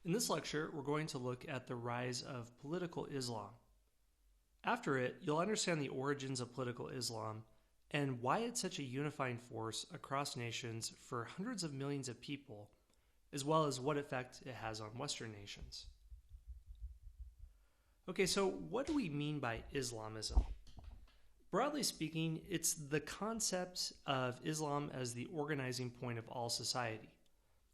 In this lecture, we're going to look at the rise of political Islam. After it, you'll understand the origins of political Islam and why it's such a unifying force across nations for hundreds of millions of people, as well as what effect it has on Western nations. Okay, so what do we mean by Islamism? Broadly speaking, it's the concept of Islam as the organizing point of all society.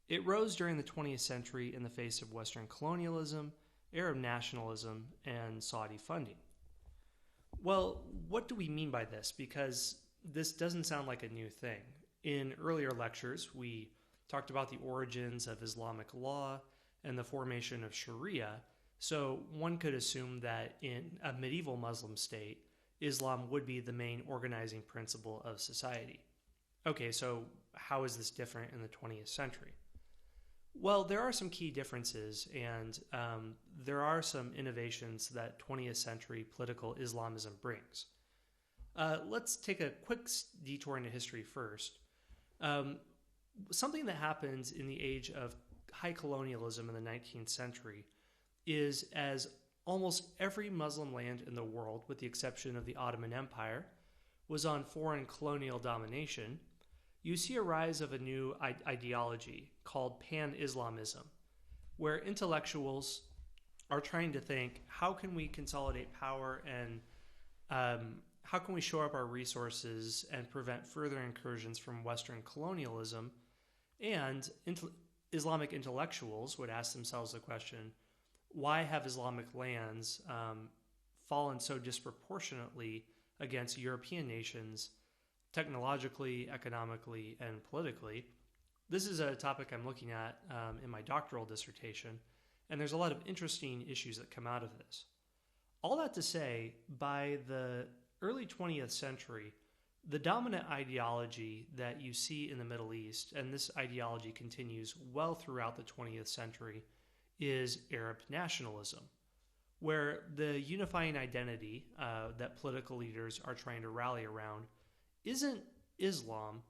It rose during the 20th century in the face of Western colonialism, Arab nationalism, and Saudi funding. Well, what do we mean by this? Because this doesn't sound like a new thing. In earlier lectures, we talked about the origins of Islamic law and the formation of Sharia, so one could assume that in a medieval Muslim state, Islam would be the main organizing principle of society. Okay, so how is this different in the 20th century? Well, there are some key differences, and there are some innovations that 20th century political Islamism brings. Let's take a quick detour into history first. Something that happens in the age of high colonialism in the 19th century is as almost every Muslim land in the world, with the exception of the Ottoman Empire, was on foreign colonial domination, you see a rise of a new ideology called pan-Islamism, where intellectuals are trying to think, how can we consolidate power and how can we shore up our resources and prevent further incursions from Western colonialism? And Islamic intellectuals would ask themselves the question, why have Islamic lands fallen so disproportionately against European nations technologically, economically, and politically? This is a topic I'm looking at in my doctoral dissertation, and there's a lot of interesting issues that come out of this. All that to say, by the early 20th century, the dominant ideology that you see in the Middle East, and this ideology continues well throughout the 20th century, is Arab nationalism, where the unifying identity that political leaders are trying to rally around isn't Islam,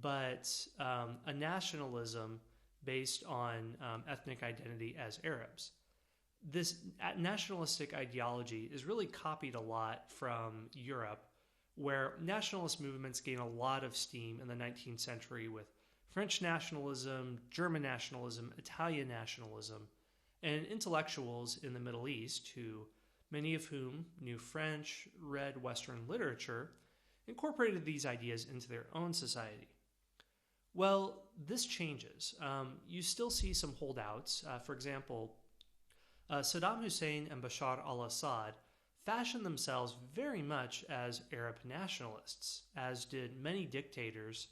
but a nationalism based on ethnic identity as Arabs. This nationalistic ideology is really copied a lot from Europe, where nationalist movements gain a lot of steam in the 19th century with French nationalism, German nationalism, Italian nationalism, and intellectuals in the Middle East, many of whom knew French, read Western literature, incorporated these ideas into their own society. Well, this changes. You still see some holdouts. For example, Saddam Hussein and Bashar al-Assad fashioned themselves very much as Arab nationalists, as did many dictators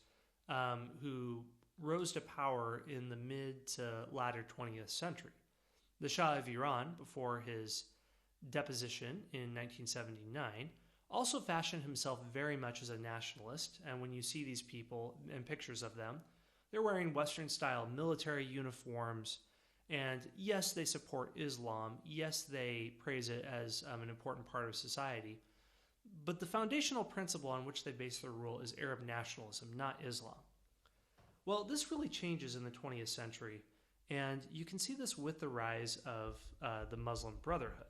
who rose to power in the mid to latter 20th century. The Shah of Iran, before his deposition in 1979, also fashioned himself very much as a nationalist, and when you see these people and pictures of them, they're wearing Western-style military uniforms, and yes, they support Islam, yes, they praise it as an important part of society, but the foundational principle on which they base their rule is Arab nationalism, not Islam. Well, this really changes in the 20th century, and you can see this with the rise of the Muslim Brotherhood.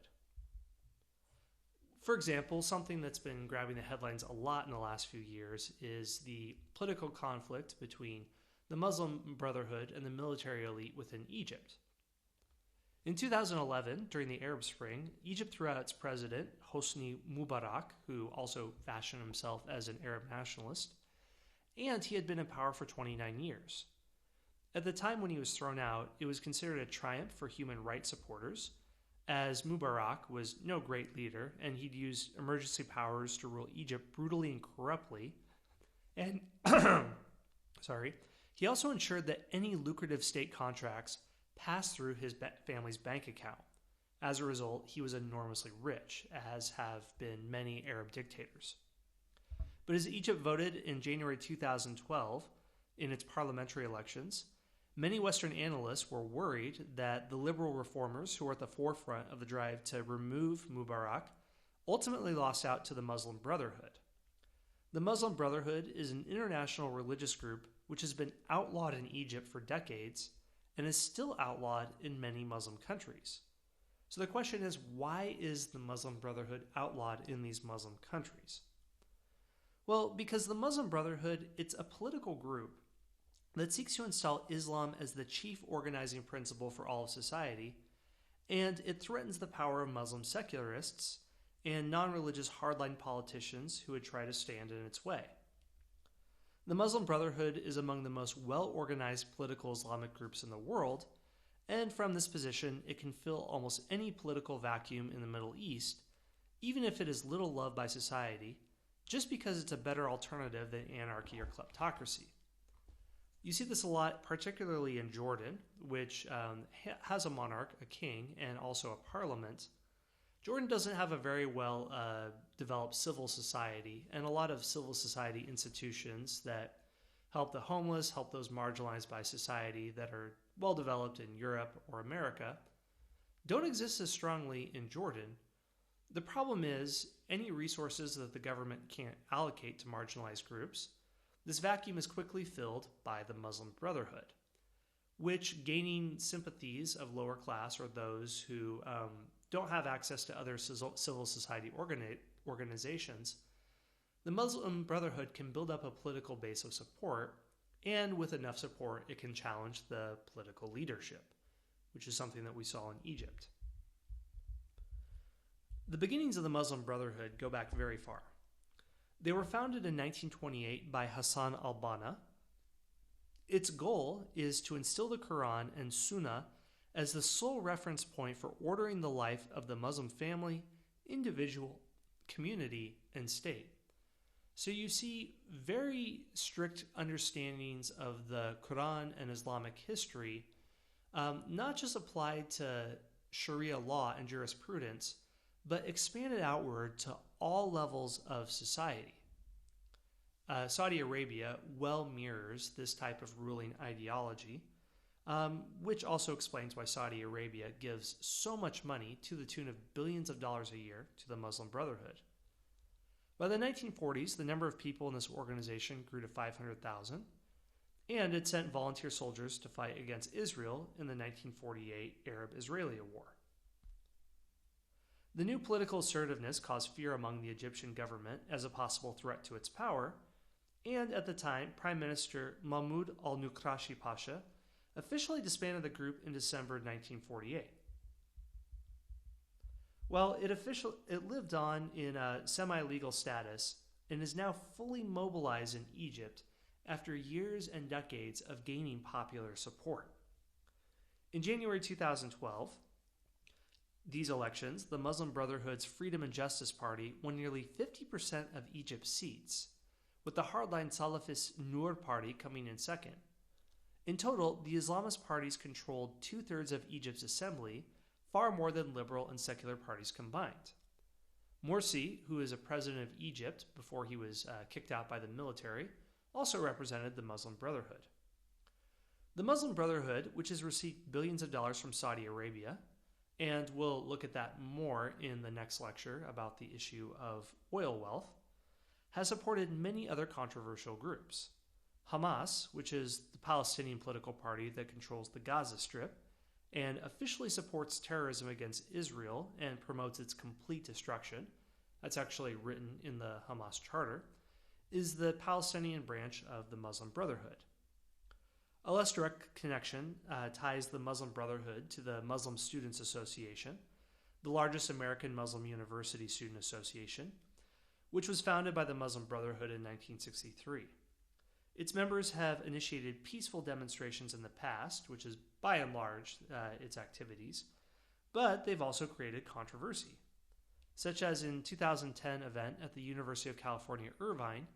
For example, something that's been grabbing the headlines a lot in the last few years is the political conflict between the Muslim Brotherhood and the military elite within Egypt. In 2011, during the Arab Spring, Egypt threw out its president, Hosni Mubarak, who also fashioned himself as an Arab nationalist, and he had been in power for 29 years. At the time when he was thrown out, it was considered a triumph for human rights supporters, as Mubarak was no great leader, and he'd used emergency powers to rule Egypt brutally and corruptly. And he also ensured that any lucrative state contracts passed through his family's bank account. As a result, he was enormously rich, as have been many Arab dictators. But as Egypt voted in January 2012 in its parliamentary elections, many Western analysts were worried that the liberal reformers who were at the forefront of the drive to remove Mubarak ultimately lost out to the Muslim Brotherhood. The Muslim Brotherhood is an international religious group which has been outlawed in Egypt for decades and is still outlawed in many Muslim countries. So the question is, why is the Muslim Brotherhood outlawed in these Muslim countries? Well, because the Muslim Brotherhood, it's a political group that seeks to install Islam as the chief organizing principle for all of society, and it threatens the power of Muslim secularists and non-religious hardline politicians who would try to stand in its way. The Muslim Brotherhood is among the most well-organized political Islamic groups in the world, and from this position, it can fill almost any political vacuum in the Middle East, even if it is little loved by society, just because it's a better alternative than anarchy or kleptocracy. You see this a lot, particularly in Jordan, which has a monarch, a king, and also a parliament. Jordan doesn't have a very well developed civil society, and a lot of civil society institutions that help the homeless, help those marginalized by society that are well developed in Europe or America, don't exist as strongly in Jordan. The problem is any resources that the government can't allocate to marginalized groups, this vacuum is quickly filled by the Muslim Brotherhood, which, gaining sympathies of lower class or those who don't have access to other civil society organizations, the Muslim Brotherhood can build up a political base of support, and with enough support, it can challenge the political leadership, which is something that we saw in Egypt. The beginnings of the Muslim Brotherhood go back very far. They were founded in 1928 by Hassan al-Banna. Its goal is to instill the Quran and Sunnah as the sole reference point for ordering the life of the Muslim family, individual, community, and state. So you see very strict understandings of the Quran and Islamic history, not just applied to Sharia law and jurisprudence, but expanded outward to all levels of society. Saudi Arabia well mirrors this type of ruling ideology, which also explains why Saudi Arabia gives so much money to the tune of billions of dollars a year to the Muslim Brotherhood. By the 1940s, the number of people in this organization grew to 500,000, and it sent volunteer soldiers to fight against Israel in the 1948 Arab-Israeli War. The new political assertiveness caused fear among the Egyptian government as a possible threat to its power, and at the time, Prime Minister Mahmoud al-Nukrashi Pasha officially disbanded the group in December 1948. Well, it lived on in a semi-legal status and is now fully mobilized in Egypt after years and decades of gaining popular support. In January 2012, these elections, the Muslim Brotherhood's Freedom and Justice Party won nearly 50% of Egypt's seats, with the hardline Salafist Noor Party coming in second. In total, the Islamist parties controlled 2/3 of Egypt's assembly, far more than liberal and secular parties combined. Morsi, who is a president of Egypt before he was kicked out by the military, also represented the Muslim Brotherhood. The Muslim Brotherhood, which has received billions of dollars from Saudi Arabia, and we'll look at that more in the next lecture about the issue of oil wealth, has supported many other controversial groups. Hamas, which is the Palestinian political party that controls the Gaza Strip, and officially supports terrorism against Israel and promotes its complete destruction, that's actually written in the Hamas Charter, is the Palestinian branch of the Muslim Brotherhood. A less direct connection ties the Muslim Brotherhood to the Muslim Students Association, the largest American Muslim university student association, which was founded by the Muslim Brotherhood in 1963. Its members have initiated peaceful demonstrations in the past, which is by and large its activities, but they've also created controversy, such as in 2010 event at the University of California, Irvine,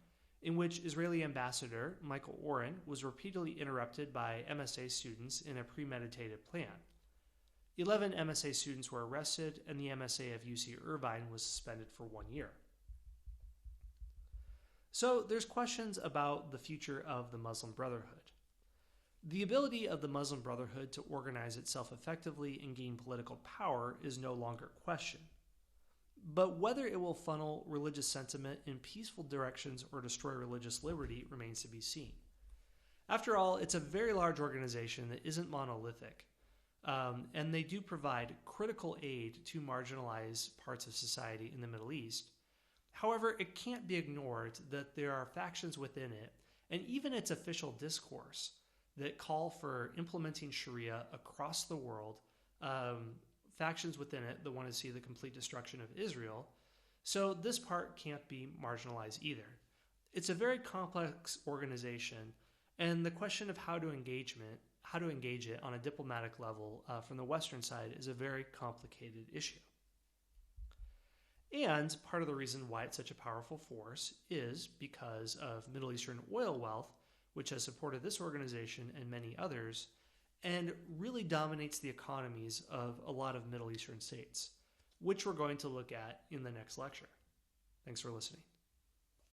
in which Israeli Ambassador Michael Oren was repeatedly interrupted by MSA students in a premeditated plan. 11 MSA students were arrested, and the MSA of UC Irvine was suspended for 1 year. So there's questions about the future of the Muslim Brotherhood. The ability of the Muslim Brotherhood to organize itself effectively and gain political power is no longer questioned. But whether it will funnel religious sentiment in peaceful directions or destroy religious liberty remains to be seen. After all, it's a very large organization that isn't monolithic, and they do provide critical aid to marginalized parts of society in the Middle East. However, it can't be ignored that there are factions within it, and even its official discourse, that call for implementing Sharia across the world, factions within it that want to see the complete destruction of Israel. So this part can't be marginalized either. It's a very complex organization, and the question of how to engage it on a diplomatic level from the Western side is a very complicated issue. And part of the reason why it's such a powerful force is because of Middle Eastern oil wealth, which has supported this organization and many others, and really dominates the economies of a lot of Middle Eastern states, which we're going to look at in the next lecture. Thanks for listening.